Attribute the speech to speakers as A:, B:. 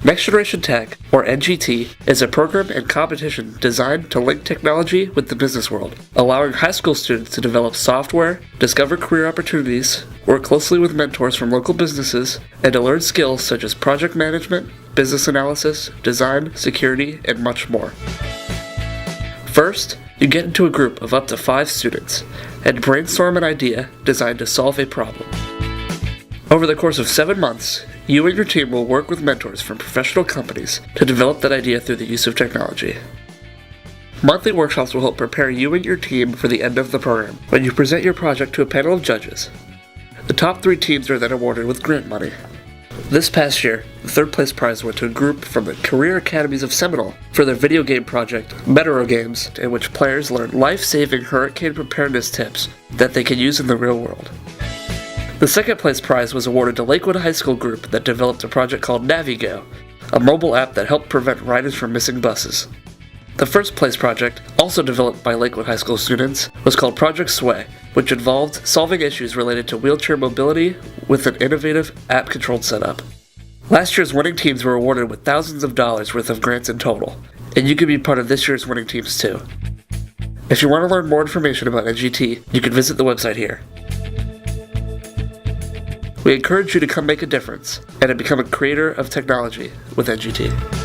A: Next Generation Tech, or NGT, is a program and competition designed to link technology with the business world, allowing high school students to develop software, discover career opportunities, work closely with mentors from local businesses, and to learn skills such as project management, business analysis, design, security, and much more. First, you get into a group of up to 5 students and brainstorm an idea designed to solve a problem. Over the course of 7 months, you and your team will work with mentors from professional companies to develop that idea through the use of technology. Monthly workshops will help prepare you and your team for the end of the program, when you present your project to a panel of judges. The top 3 teams are then awarded with grant money. This past year, the 3rd place prize went to a group from the Career Academies of Seminole for their video game project, Metro Games, in which players learn life-saving hurricane preparedness tips that they can use in the real world. The 2nd place prize was awarded to Lakewood High School group that developed a project called Navigo, a mobile app that helped prevent riders from missing buses. The 1st place project, also developed by Lakewood High School students, was called Project Sway, which involved solving issues related to wheelchair mobility with an innovative app-controlled setup. Last year's winning teams were awarded with thousands of dollars worth of grants in total, and you can be part of this year's winning teams too. If you want to learn more information about NGT, you can visit the website here. We encourage you to come make a difference and to become a creator of technology with NGT.